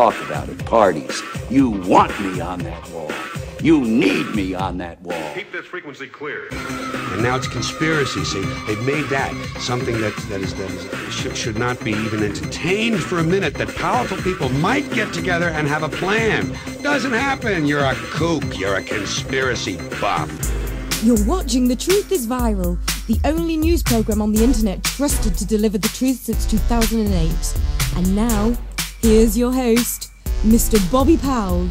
talk about at parties. You want me on that wall. You need me on that wall. Keep this frequency clear. And now it's conspiracy. See, they've made that something that should not be even entertained for a minute, that powerful people might get together and have a plan. Doesn't happen. You're a kook. You're a conspiracy buff. You're watching The Truth is Viral, the only news program on the internet trusted to deliver the truth since 2008. And now, here's your host, Mr. Bobby Powell.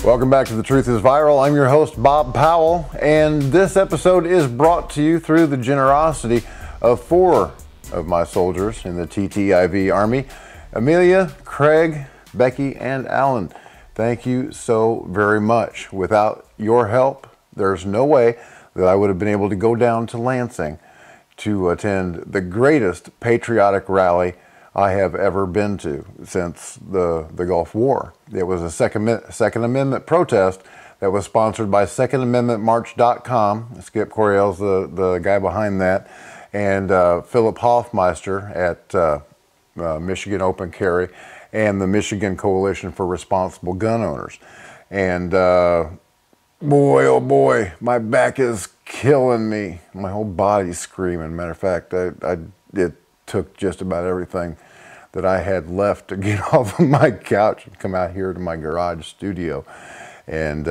Welcome back to The Truth is Viral. I'm your host, Bob Powell, and this episode is brought to you through the generosity of 4 of my soldiers in the TTIV Army: Amelia, Craig, Becky, and Alan. Thank you so very much. Without your help, there's no way that I would have been able to go down to Lansing to attend the greatest patriotic rally I have ever been to since the Gulf War. It was a Second Amendment protest that was sponsored by SecondAmendmentMarch.com. Skip Coryell's the guy behind that, and Philip Hoffmeister at Michigan Open Carry and the Michigan Coalition for Responsible Gun Owners. And boy, oh boy, my back is killing me. My whole body's screaming. Matter of fact, it took just about everything that I had left to get off of my couch and come out here to my garage studio and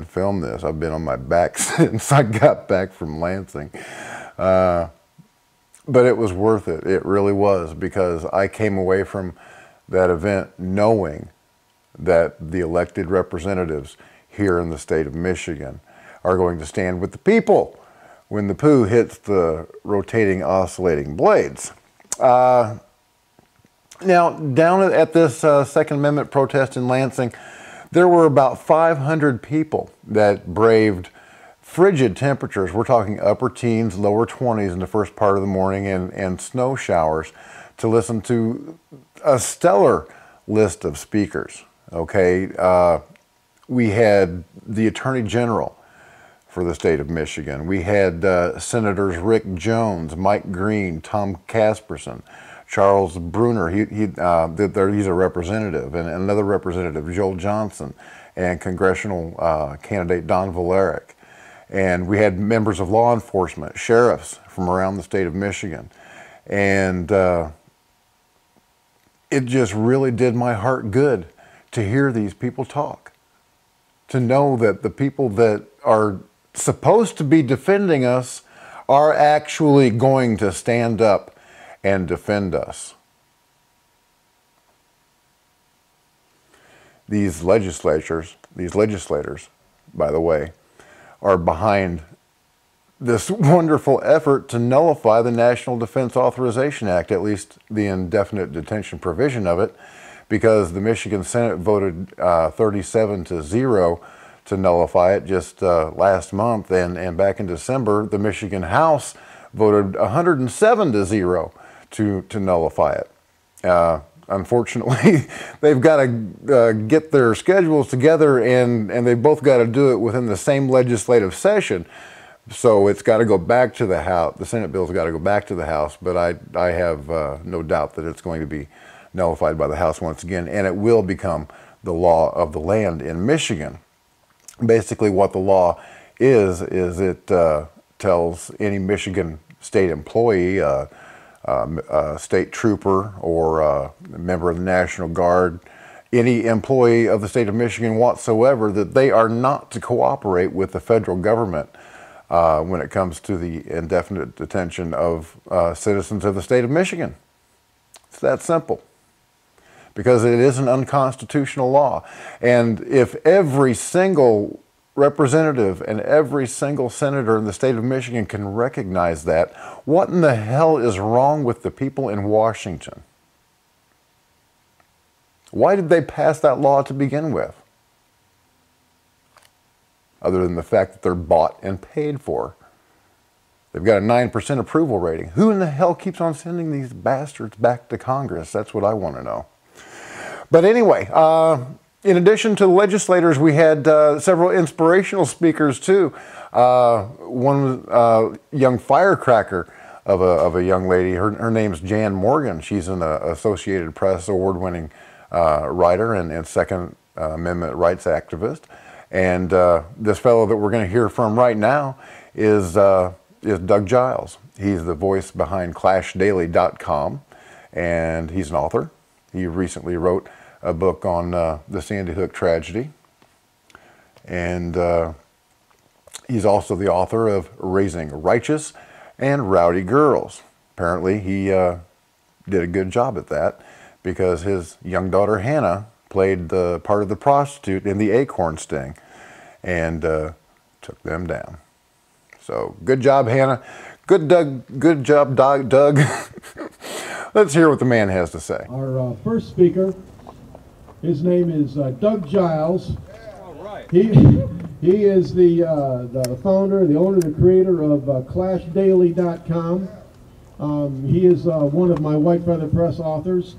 film this. I've been on my back since I got back from Lansing. But it was worth it. It really was, because I came away from that event knowing that the elected representatives here in the state of Michigan are going to stand with the people when the poo hits the rotating, oscillating blades. Now, down at this Second Amendment protest in Lansing, there were about 500 people that braved frigid temperatures. We're talking upper teens, lower 20s in the first part of the morning, and snow showers to listen to a stellar list of speakers. Okay, we had the Attorney General for the state of Michigan. We had Senators Rick Jones, Mike Green, Tom Casperson, Charles Bruner, he's a representative, and another representative, Joel Johnson, and congressional candidate Don Valeric. And we had members of law enforcement, sheriffs from around the state of Michigan. And it just really did my heart good to hear these people talk, to know that the people that are supposed to be defending us are actually going to stand up and defend us. These legislators, by the way, are behind this wonderful effort to nullify the National Defense Authorization Act, at least the indefinite detention provision of it, because the Michigan Senate voted 37-0 to nullify it just last month, and back in December, the Michigan House voted 107-0 to nullify it. Unfortunately, they've got to get their schedules together, and they've both got to do it within the same legislative session. So it's got to go back to the House. The Senate bill's got to go back to the House, but I have no doubt that it's going to be nullified by the House once again, and it will become the law of the land in Michigan. Basically, what the law is it tells any Michigan state employee, a state trooper, or a member of the National Guard, any employee of the state of Michigan whatsoever, that they are not to cooperate with the federal government when it comes to the indefinite detention of citizens of the state of Michigan. It's that simple, because it is an unconstitutional law. And if every single representative and every single senator in the state of Michigan can recognize that, what in the hell is wrong with the people in Washington? Why did they pass that law to begin with? Other than the fact that they're bought and paid for. They've got a 9% approval rating. Who in the hell keeps on sending these bastards back to Congress? That's what I want to know. But anyway, in addition to the legislators, we had several inspirational speakers too. One was a young firecracker of a young lady. Her name's Jan Morgan. She's an Associated Press award-winning writer and Second Amendment rights activist. And this fellow that we're going to hear from right now is Doug Giles. He's the voice behind ClashDaily.com, and he's an author. He recently wrote a book on the Sandy Hook tragedy, and he's also the author of Raising Righteous and Rowdy Girls. Apparently he did a good job at that, because his young daughter Hannah played the part of the prostitute in the Acorn Sting and took them down. So good job, Hannah. Good job, Doug. Let's hear what the man has to say. Our first speaker, his name is Doug Giles. He is the founder, the owner, the creator of ClashDaily.com. He is one of my White Feather Press authors.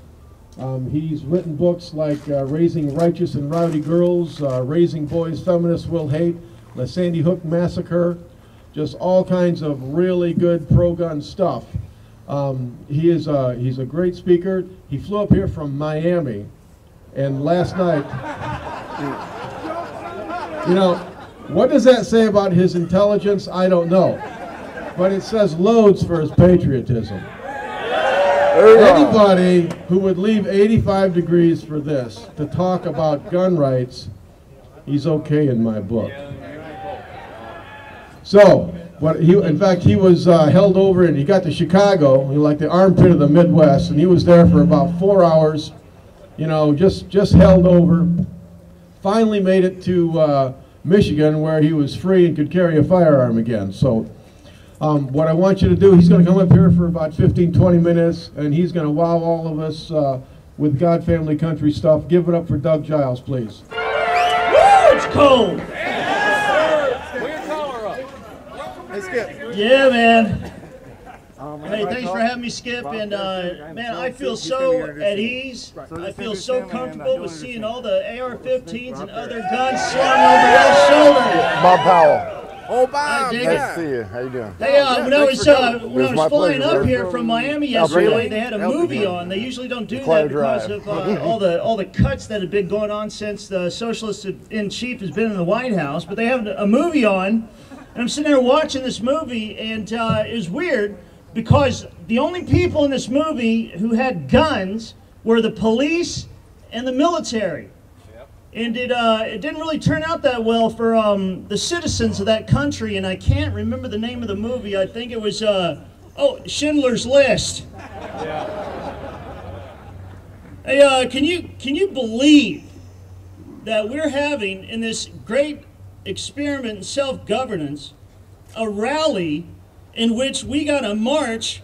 He's written books like Raising Righteous and Rowdy Girls, Raising Boys Feminists Will Hate, The Sandy Hook Massacre, just all kinds of really good pro-gun stuff. He's a great speaker. He flew up here from Miami, and last night, you know, what does that say about his intelligence? I don't know, but it says loads for his patriotism. Anybody who would leave 85 degrees for this to talk about gun rights, he's okay in my book. So, in fact, he was held over, and he got to Chicago, like the armpit of the Midwest, and he was there for about 4 hours, you know, just held over. Finally made it to Michigan, where he was free and could carry a firearm again. So, what I want you to do, he's going to come up here for about 15-20 minutes, and he's going to wow all of us with God, family, country stuff. Give it up for Doug Giles, please. Woo, it's cold. Yeah, man. Hey, thanks for having me, Skip. And man, I feel so at ease. I feel so comfortable with seeing all the AR-15s and other guns slung over your shoulders. Bob Powell. Oh, Bob. Nice to see you. How you doing? Hey, when I was flying up here from Miami yesterday, they had a movie on. They usually don't do that because of all the cuts that have been going on since the socialist in chief has been in the White House. But they have a movie on, and I'm sitting there watching this movie, and it was weird because the only people in this movie who had guns were the police and the military. And it didn't really turn out that well for the citizens of that country, and I can't remember the name of the movie. I think it was, Schindler's List. Hey, can you believe that we're having, in this great experiment in self-governance, a rally in which we got a march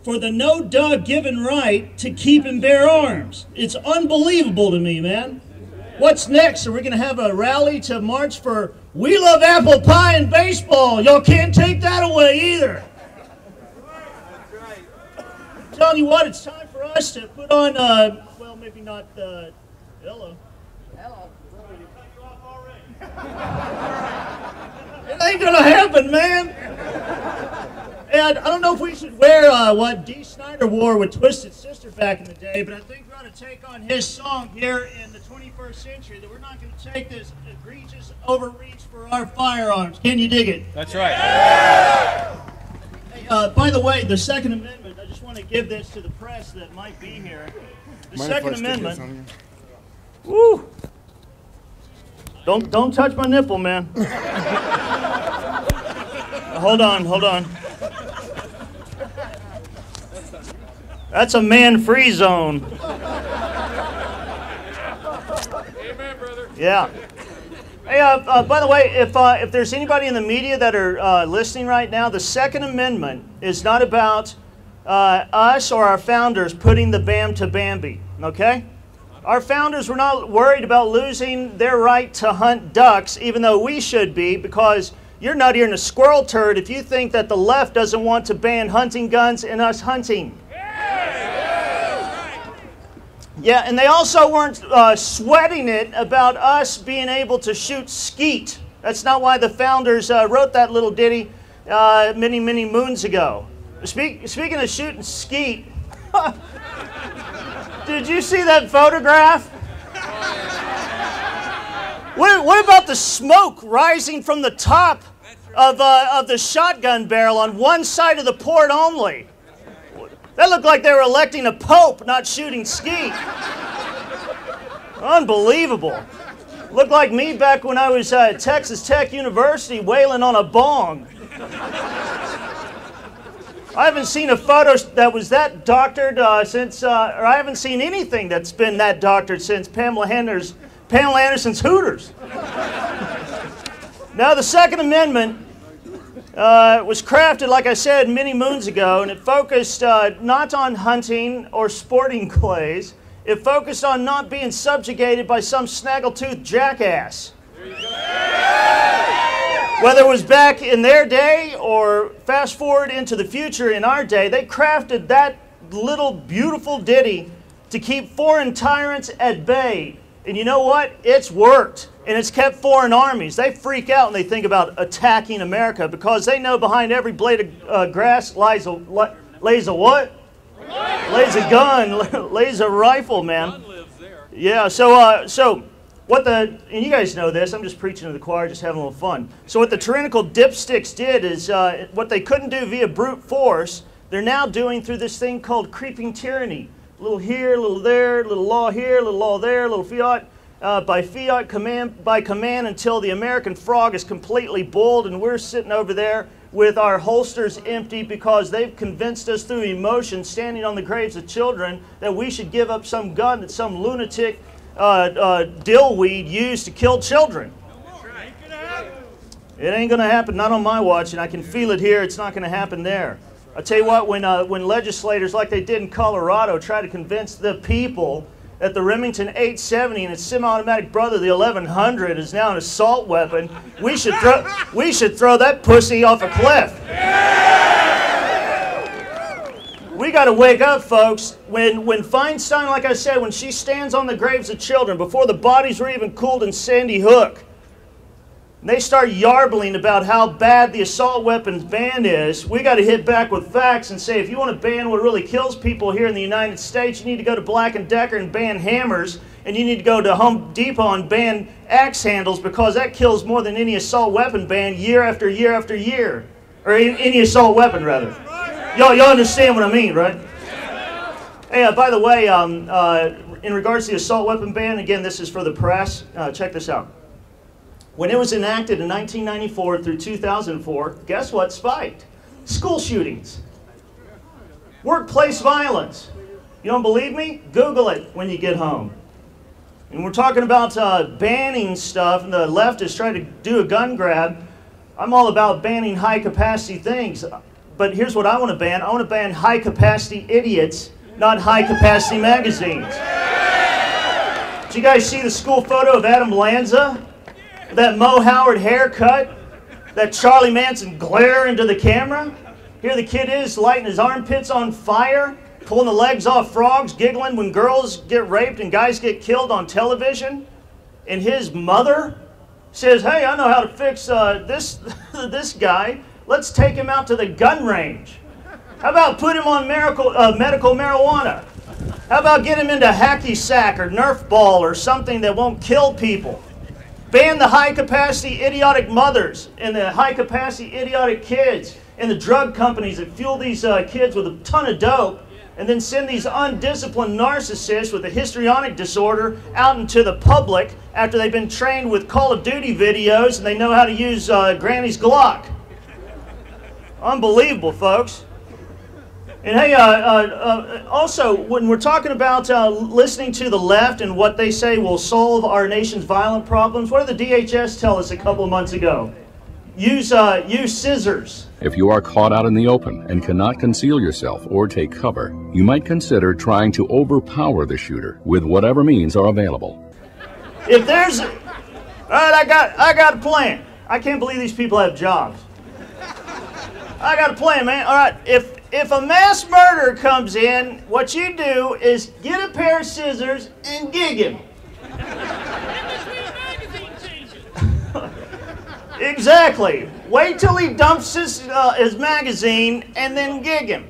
for the no Doug given right to keep and bear arms? It's unbelievable to me, man. What's next? Are we going to have a rally to march for We Love Apple Pie and Baseball? Y'all can't take that away either. I'm telling you what, it's time for us to put on, well, maybe not, hello. Hello. It ain't going to happen, man. And I don't know if we should wear what Dee Snider wore with Twisted Sister back in the day, but I think we ought to take on his song here in the 21st century, that we're not going to take this egregious overreach for our firearms. Can you dig it? That's right. Hey, by the way, the Second Amendment, I just want to give this to the press that might be here. The Second Amendment. Woo! Don't touch my nipple, man. Hold on. That's a man-free zone. Amen, brother. Yeah. Hey, by the way, if there's anybody in the media that are listening right now, the Second Amendment is not about us or our founders putting the BAM to Bambi, okay? Our founders were not worried about losing their right to hunt ducks, even though we should be, because you're not eating a squirrel turd if you think that the left doesn't want to ban hunting guns and us hunting. Yeah, and they also weren't sweating it about us being able to shoot skeet. That's not why the founders wrote that little ditty many, many moons ago. Speaking of shooting skeet, Did you see that photograph? What about the smoke rising from the top of the shotgun barrel on one side of the port only? That looked like they were electing a pope, not shooting skeet. Unbelievable. Looked like me back when I was at Texas Tech University wailing on a bong. I haven't seen a photo that was that doctored since, or I haven't seen anything that's been that doctored since Pamela Anderson's Hooters. Now, the Second Amendment was crafted, like I said, many moons ago, and it focused not on hunting or sporting clays. It focused on not being subjugated by some snaggletooth jackass. Whether it was back in their day or fast forward into the future in our day, they crafted that little beautiful ditty to keep foreign tyrants at bay. And you know what? It's worked. And it's kept foreign armies. They freak out and they think about attacking America because they know behind every blade of grass lays a what? Lays a gun, lays a rifle, man. Yeah, so what and you guys know this, I'm just preaching to the choir, just having a little fun. So what the tyrannical dipsticks did is, what they couldn't do via brute force, they're now doing through this thing called creeping tyranny. A little here, a little there, a little law here, a little law there, a little fiat, by fiat, command by command, until the American frog is completely boiled and we're sitting over there with our holsters empty because they've convinced us through emotion, standing on the graves of children, that we should give up some gun that some lunatic dillweed used to kill children. It ain't going to happen, not on my watch, and I can feel it here. It's not going to happen there. I'll tell you what, when legislators, like they did in Colorado, try to convince the people that the Remington 870 and its semi-automatic brother, the 1100, is now an assault weapon, we should throw that pussy off a cliff. We got to wake up, folks. When Feinstein, like I said, when she stands on the graves of children before the bodies were even cooled in Sandy Hook, and they start yarbling about how bad the assault weapons ban is, we got to hit back with facts and say, if you want to ban what really kills people here in the United States, you need to go to Black & Decker and ban hammers, and you need to go to Home Depot and ban axe handles, because that kills more than any assault weapon ban year after year after year. Or any assault weapon, rather. Y'all understand what I mean, right? Hey, by the way, in regards to the assault weapon ban, again, this is for the press. Check this out. When it was enacted in 1994 through 2004, guess what spiked? School shootings. Workplace violence. You don't believe me? Google it when you get home. And we're talking about banning stuff, and the left is trying to do a gun grab. I'm all about banning high-capacity things. But here's what I want to ban. I want to ban high-capacity idiots, not high-capacity magazines. Did you guys see the school photo of Adam Lanza? That Mo Howard haircut? That Charlie Manson glare into the camera? Here the kid is, lighting his armpits on fire, pulling the legs off frogs, giggling when girls get raped and guys get killed on television. And his mother says, hey, I know how to fix this guy. Let's take him out to the gun range. How about put him on medical marijuana? How about get him into hacky sack or Nerf ball or something that won't kill people? Ban the high-capacity idiotic mothers and the high-capacity idiotic kids and the drug companies that fuel these kids with a ton of dope, and then send these undisciplined narcissists with a histrionic disorder out into the public after they've been trained with Call of Duty videos and they know how to use Granny's Glock. Unbelievable, folks. And hey, also, when we're talking about listening to the left and what they say will solve our nation's violent problems, what did the DHS tell us a couple of months ago? Use scissors. If you are caught out in the open and cannot conceal yourself or take cover, you might consider trying to overpower the shooter with whatever means are available. If there's... All right, I got a plan. I can't believe these people have jobs. I got a plan, man. All right, if a mass murderer comes in, what you do is get a pair of scissors and gig him. Exactly. Wait till he dumps his magazine and then gig him.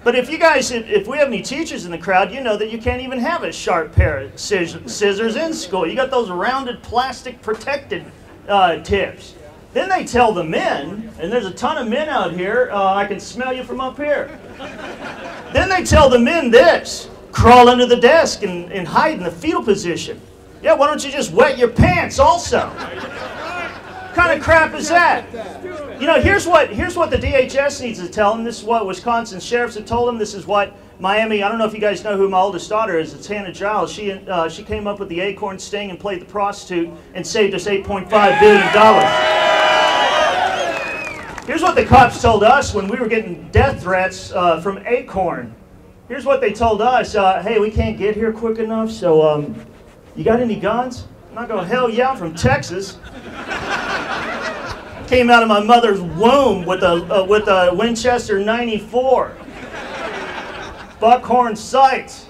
But if you guys, if we have any teachers in the crowd, you know that you can't even have a sharp pair of scissors in school. You got those rounded plastic protected tips. Then they tell the men, and there's a ton of men out here, I can smell you from up here. Then they tell the men this: crawl under the desk and hide in the fetal position. Yeah, why don't you just wet your pants also? What kind of crap is that? You know, here's what the DHS needs to tell them. This is what Wisconsin sheriffs have told them. This is what Miami, I don't know if you guys know who my oldest daughter is. It's Hannah Giles. She came up with the acorn sting and played the prostitute and saved us $8.5 billion. Here's what the cops told us when we were getting death threats from Acorn. Here's what they told us. Hey, we can't get here quick enough, so you got any guns? I'm not going, hell yeah, I'm from Texas. Came out of my mother's womb with a Winchester 94. Buckhorn sights.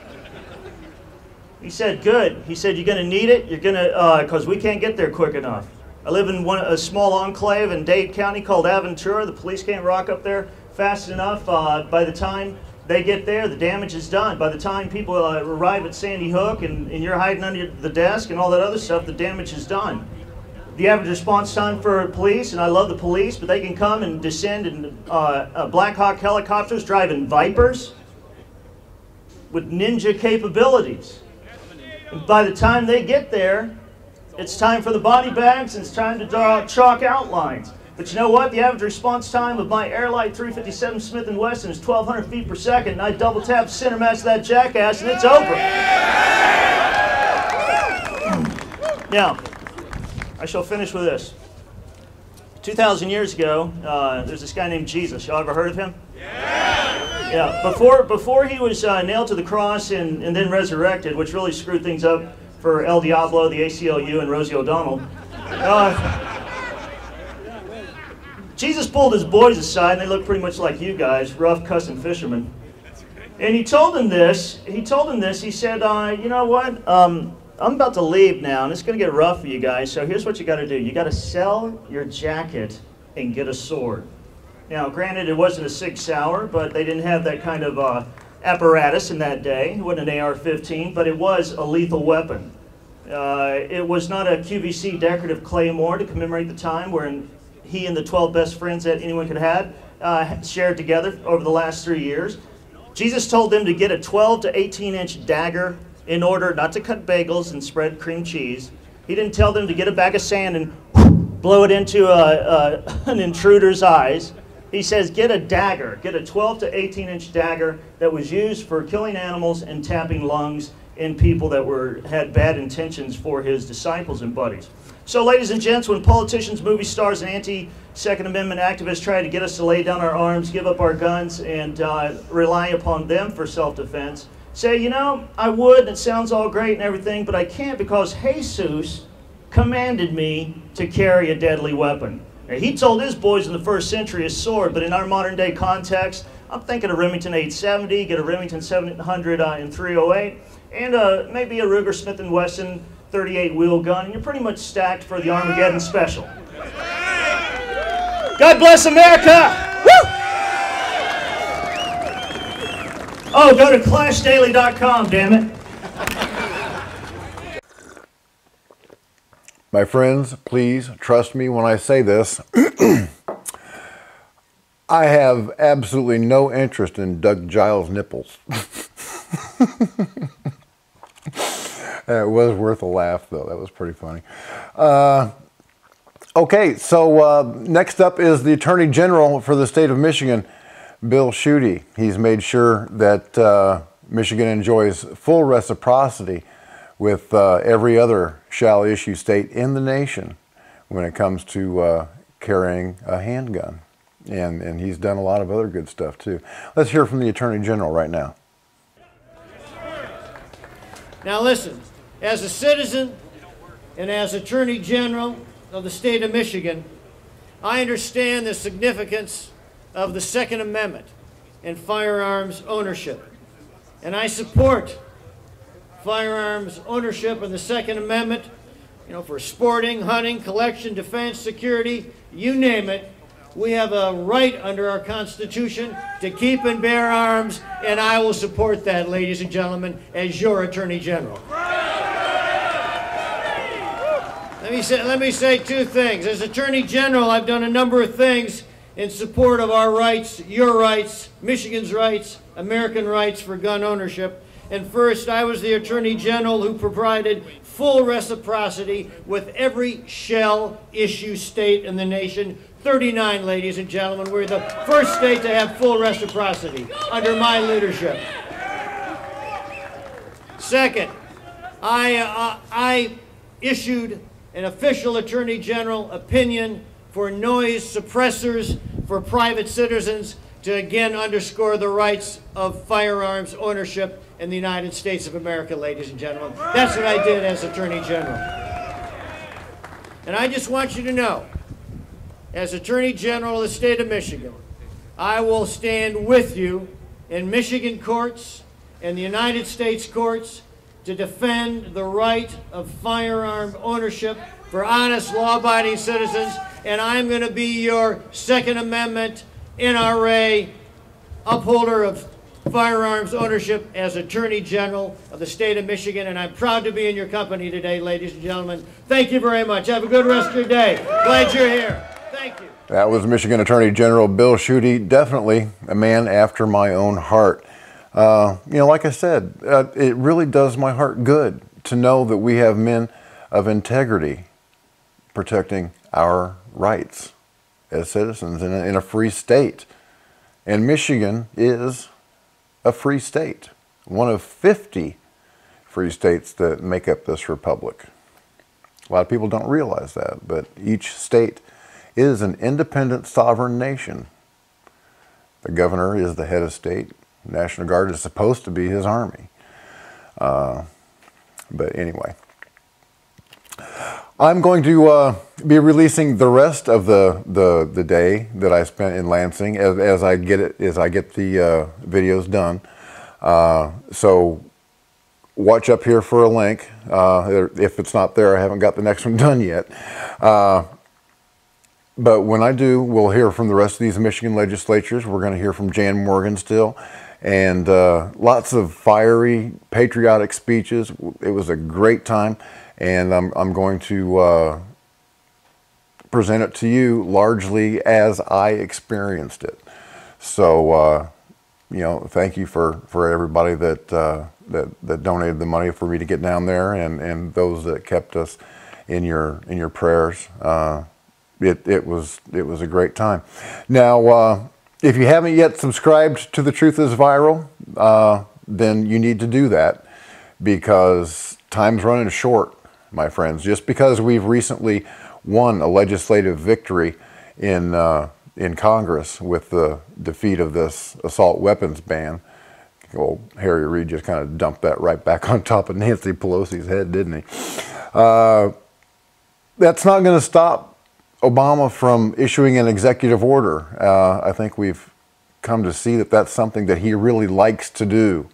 He said, good. He said, you're going to need it? You're going to, because we can't get there quick enough. I live in a small enclave in Dade County called Aventura. The police can't rock up there fast enough. By the time they get there, the damage is done. By the time people arrive at Sandy Hook and you're hiding under the desk and all that other stuff, the damage is done. The average response time for police, and I love the police, but they can come and descend in Black Hawk helicopters driving Vipers with ninja capabilities. And by the time they get there, it's time for the body bags and it's time to draw chalk outlines. But you know what? The average response time of my Airlight 357 Smith & Wesson is 1,200 feet per second, and I double tap center mass that jackass and it's over. Now, I shall finish with this. 2,000 years ago, there's this guy named Jesus. Y'all ever heard of him? Yeah. Before he was nailed to the cross and then resurrected, which really screwed things up for El Diablo, the ACLU, and Rosie O'Donnell, Jesus pulled his boys aside, and they look pretty much like you guys, rough, cussing fishermen. And he told them this. He said, you know what? I'm about to leave now, and it's going to get rough for you guys, so here's what you got to do. You got to sell your jacket and get a sword. Now, granted, it wasn't a Sig Sauer, but they didn't have that kind of apparatus in that day. It wasn't an AR-15, but it was a lethal weapon. It was not a QVC decorative claymore to commemorate the time where he and the 12 best friends that anyone could have shared together over the last 3 years. Jesus told them to get a 12 to 18-inch dagger in order not to cut bagels and spread cream cheese. He didn't tell them to get a bag of sand and blow it into an intruder's eyes. He says get a dagger, get a 12 to 18-inch dagger that was used for killing animals and tapping lungs in people that had bad intentions for his disciples and buddies. So ladies and gents, when politicians, movie stars, and anti-Second Amendment activists try to get us to lay down our arms, give up our guns, and rely upon them for self-defense, say, you know, I would, and it sounds all great and everything, but I can't because Jesus commanded me to carry a deadly weapon. Now, he told his boys in the first century a sword, but in our modern day context, I'm thinking a Remington 870, get a Remington 700 in 308, and maybe a Ruger Smith & Wesson 38 wheel gun, and you're pretty much stacked for the Armageddon special. God bless America! Oh, go to ClashDaily.com, damn it. My friends, please trust me when I say this. I have absolutely no interest in Doug Giles' nipples. It was worth a laugh, though. That was pretty funny. Okay, so next up is the Attorney General for the state of Michigan, Bill Schuette. He's made sure that Michigan enjoys full reciprocity with every other shall-issue state in the nation when it comes to carrying a handgun. And he's done a lot of other good stuff, too. Let's hear from the Attorney General right now. Now listen, as a citizen and as Attorney General of the state of Michigan, I understand the significance of the Second Amendment and firearms ownership. And I support firearms ownership and the Second Amendment, you know, for sporting, hunting, collection, defense, security, you name it. We have a right under our Constitution to keep and bear arms, and I will support that, ladies and gentlemen, as your Attorney General. Let me say two things. As Attorney General, I've done a number of things in support of our rights, your rights, Michigan's rights, American rights for gun ownership. And first, I was the Attorney General who provided full reciprocity with every shell issue state in the nation. 39, ladies and gentlemen. We're the first state to have full reciprocity under my leadership. Second, I issued an official Attorney General opinion for noise suppressors for private citizens to again underscore the rights of firearms ownership in the United States of America, ladies and gentlemen. That's what I did as Attorney General. And I just want you to know, as Attorney General of the state of Michigan, I will stand with you in Michigan courts and the United States courts to defend the right of firearm ownership for honest, law-abiding citizens, and I'm going to be your Second Amendment NRA upholder of firearms ownership as Attorney General of the state of Michigan, and I'm proud to be in your company today, ladies and gentlemen. Thank you very much. Have a good rest of your day. Glad you're here. Thank you. That was Michigan Attorney General Bill Schuette, definitely a man after my own heart. You know, like I said, it really does my heart good to know that we have men of integrity protecting our rights as citizens in a free state. And Michigan is a free state, one of 50 free states that make up this republic. A lot of people don't realize that, but each state is an independent sovereign nation. The governor is the head of state. The National Guard is supposed to be his army. But anyway, I'm going to be releasing the rest of the day that I spent in Lansing as I get the videos done. So watch up here for a link. If it's not there, I haven't got the next one done yet. But when I do, we'll hear from the rest of these Michigan legislatures. We're going to hear from Jan Morgan still. And lots of fiery, patriotic speeches. It was a great time. And I'm going to present it to you largely as I experienced it. So, you know, thank you for everybody that donated the money for me to get down there, and those that kept us in your prayers. It was a great time. Now, if you haven't yet subscribed to The Truth is Viral, then you need to do that, because time's running short, my friends. Just because we've recently won a legislative victory in Congress with the defeat of this assault weapons ban. Well, Harry Reid just kind of dumped that right back on top of Nancy Pelosi's head, didn't he? That's not going to stop Obama from issuing an executive order. I think we've come to see that that's something that he really likes to do,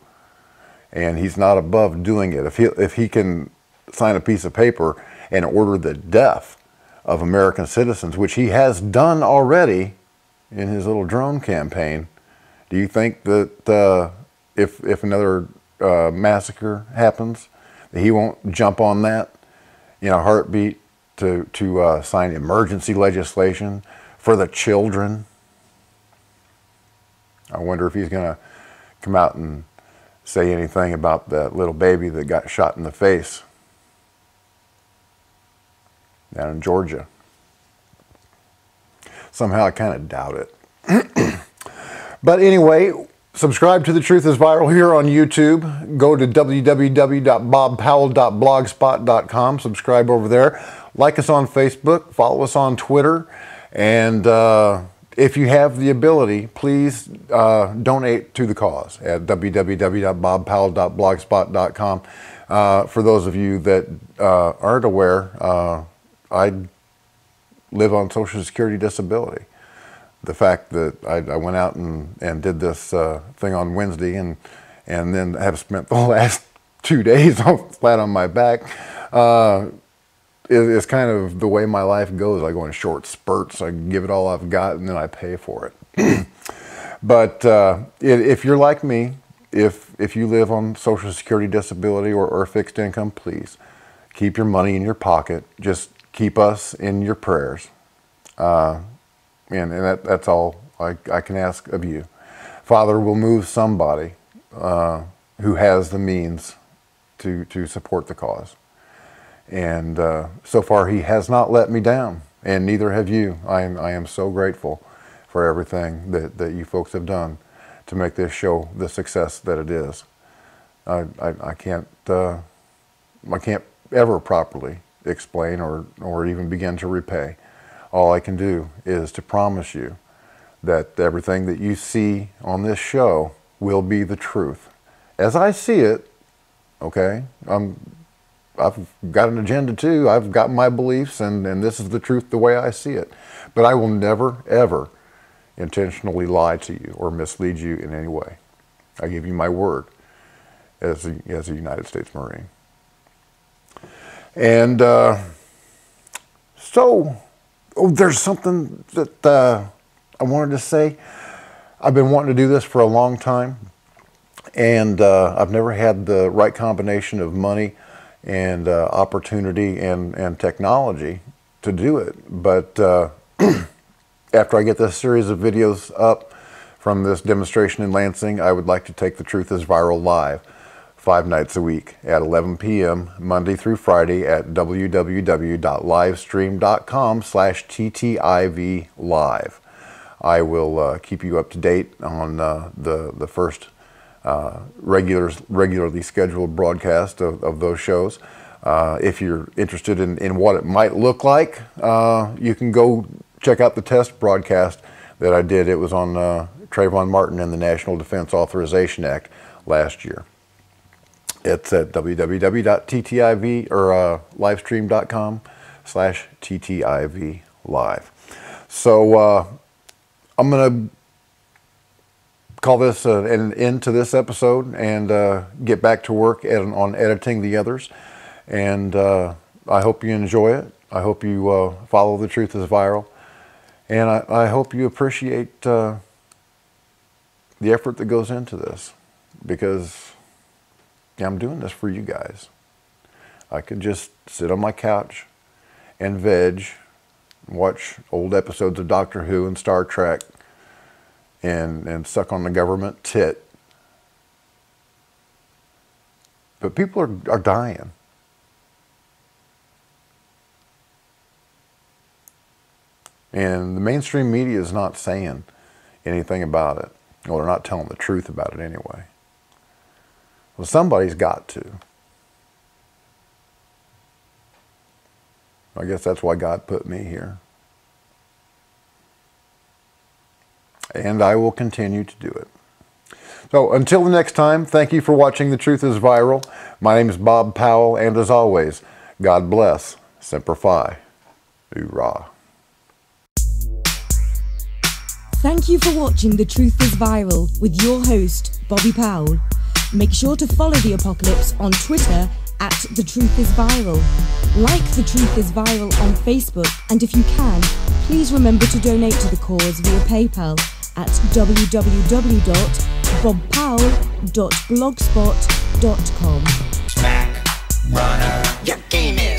and he's not above doing it. If he can sign a piece of paper and order the death of American citizens, which he has done already in his little drone campaign, do you think that if another massacre happens, that he won't jump on that in a heartbeat to sign emergency legislation for the children? I wonder if he's going to come out and say anything about that little baby that got shot in the face down in Georgia. Somehow I kind of doubt it. But anyway, subscribe to The Truth is Viral here on YouTube. Go to www.bobpowell.blogspot.com. Subscribe over there. Like us on Facebook. Follow us on Twitter. And if you have the ability, please donate to the cause at www.bobpowell.blogspot.com. For those of you that aren't aware, I live on Social Security disability. The fact that I went out and did this thing on Wednesday and then have spent the last 2 days flat on my back, is kind of the way my life goes. I go in short spurts. I give it all I've got, and then I pay for it. But if you're like me, if you live on Social Security, disability, or fixed income, please keep your money in your pocket. Just keep us in your prayers. And that's all I can ask of you. Father will move somebody who has the means to support the cause. And so far he has not let me down, and neither have you. I am so grateful for everything that you folks have done to make this show the success that it is. I can't ever properly explain or even begin to repay. All I can do is to promise you that everything that you see on this show will be the truth. As I see it, okay? I've got an agenda too. I've got my beliefs, and this is the truth the way I see it. But I will never, ever intentionally lie to you or mislead you in any way. I give you my word as a United States Marine. And there's something that I wanted to say. I've been wanting to do this for a long time, and I've never had the right combination of money and opportunity and technology to do it. But after I get this series of videos up from this demonstration in Lansing, I would like to take The Truth is Viral live 5 nights a week at 11 p.m. Monday through Friday at www.livestream.com/TTIV-live. I will keep you up to date on the first regularly scheduled broadcast of those shows. If you're interested in what it might look like, you can go check out the test broadcast that I did. It was on Trayvon Martin and the National Defense Authorization Act last year. It's at www.ttiv or livestream.com/TTIV-live. So I'm going to call this an end to this episode and get back to work on editing the others. And I hope you enjoy it. I hope you follow The Truth is Viral. And I hope you appreciate the effort that goes into this, because I'm doing this for you guys. I could just sit on my couch and veg, watch old episodes of Doctor Who and Star Trek, and suck on the government tit. But people are dying. And the mainstream media is not saying anything about it. Well, they're not telling the truth about it anyway. Well, somebody's got to. I guess that's why God put me here. And I will continue to do it. So until the next time, thank you for watching The Truth is Viral. My name is Bob Powell, and as always, God bless. Semper Fi. Hoorah. Thank you for watching The Truth is Viral with your host, Bobby Powell. Make sure to follow The Apocalypse on Twitter at The Truth is Viral. Like The Truth is Viral on Facebook, and if you can, please remember to donate to the cause via PayPal at www.bobpowell.blogspot.com. Back runner, your game is